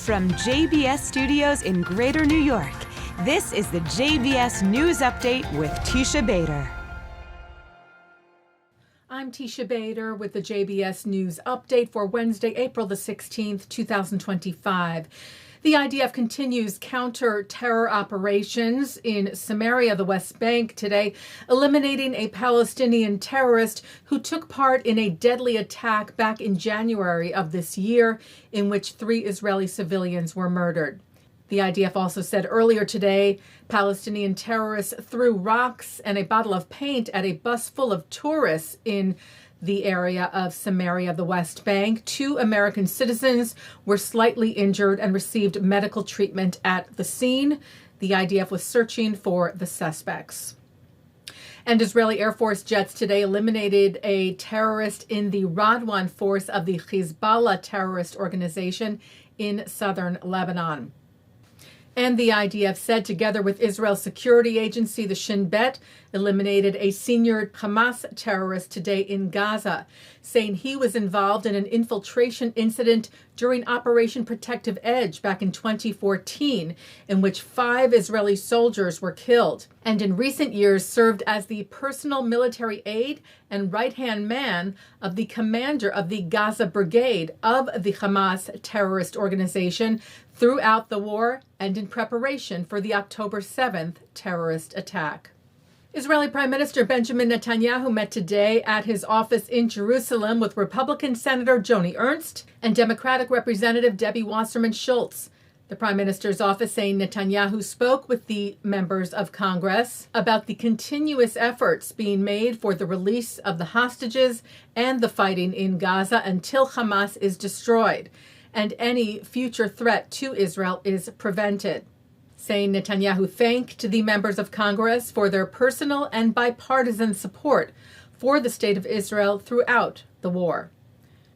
From JBS Studios in Greater New York, this is the JBS News Update with Teisha Bader. I'm Teisha Bader with the JBS News Update for Wednesday, April the 16th, 2025. The IDF continues counter-terror operations in Samaria, the West Bank, today, eliminating a Palestinian terrorist who took part in a deadly attack back in January of this year, in which 3 Israeli civilians were murdered. The IDF also said earlier today, Palestinian terrorists threw rocks and a bottle of paint at a bus full of tourists in the area of Samaria, the West Bank. 2 American citizens were slightly injured and received medical treatment at the scene. The IDF was searching for the suspects. And Israeli Air Force jets today eliminated a terrorist in the Radwan force of the Hezbollah terrorist organization in southern Lebanon. And the IDF said, together with Israel's security agency, the Shin Bet, eliminated a senior Hamas terrorist today in Gaza, saying he was involved in an infiltration incident during Operation Protective Edge back in 2014, in which 5 Israeli soldiers were killed, and in recent years served as the personal military aide and right-hand man of the commander of the Gaza Brigade of the Hamas terrorist organization throughout the war and in preparation for the October 7th terrorist attack. Israeli Prime Minister Benjamin Netanyahu met today at his office in Jerusalem with Republican Senator Joni Ernst and Democratic Representative Debbie Wasserman Schultz. The Prime Minister's office saying Netanyahu spoke with the members of Congress about the continuous efforts being made for the release of the hostages and the fighting in Gaza until Hamas is destroyed and any future threat to Israel is prevented. Saying Netanyahu thanked the members of Congress for their personal and bipartisan support for the state of Israel throughout the war.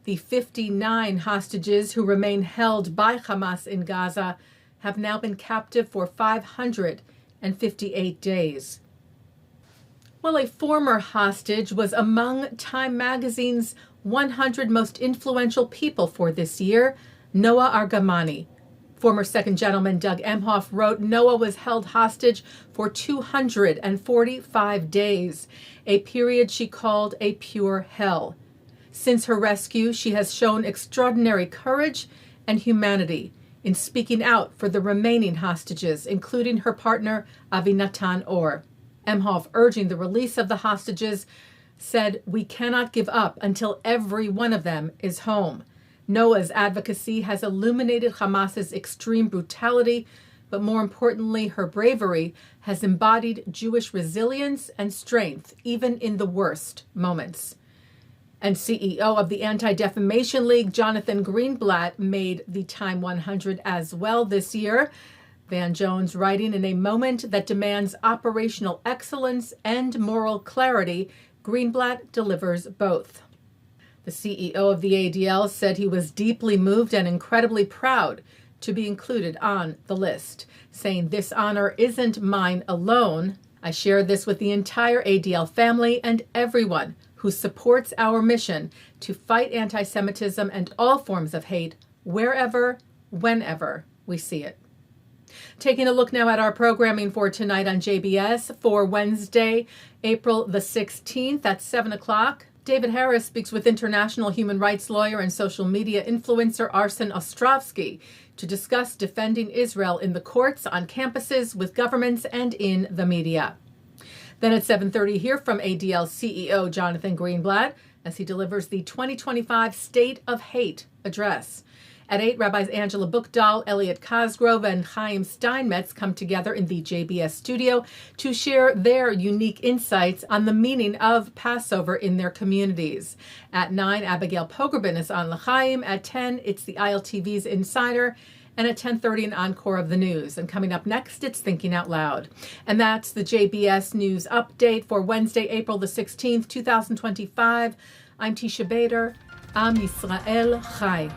The 59 hostages who remain held by Hamas in Gaza have now been captive for 558 days. Well, a former hostage was among Time magazine's 100 most influential people for this year, Noah Argamani. Former Second Gentleman Doug Emhoff wrote Noah was held hostage for 245 days, a period she called a pure hell. Since her rescue, she has shown extraordinary courage and humanity in speaking out for the remaining hostages, including her partner Avinatan Or. Emhoff, urging the release of the hostages, said, "We cannot give up until every one of them is home." Noah's advocacy has illuminated Hamas's extreme brutality, but more importantly, her bravery has embodied Jewish resilience and strength, even in the worst moments. And CEO of the Anti-Defamation League, Jonathan Greenblatt, made the Time 100 as well this year. Van Jones writing, in a moment that demands operational excellence and moral clarity, Greenblatt delivers both. The CEO of the ADL said he was deeply moved and incredibly proud to be included on the list, saying, "This honor isn't mine alone. I share this with the entire ADL family and everyone who supports our mission to fight anti-Semitism and all forms of hate wherever, whenever we see it." Taking a look now at our programming for tonight on JBS for Wednesday, April the 16th at 7 o'clock. David Harris speaks with international human rights lawyer and social media influencer Arsen Ostrovsky to discuss defending Israel in the courts, on campuses, with governments, and in the media. Then at 7:30, hear from ADL CEO Jonathan Greenblatt as he delivers the 2025 State of Hate address. At 8, Rabbis Angela Buchdahl, Elliot Cosgrove, and Chaim Steinmetz come together in the JBS studio to share their unique insights on the meaning of Passover in their communities. At 9, Abigail Pogrebin is on L'chaim. At 10, it's the ILTV's Insider. And at 10:30, an encore of the news. And coming up next, it's Thinking Out Loud. And that's the JBS News Update for Wednesday, April the 16th, 2025. I'm Teisha Bader. Am Yisrael Chai.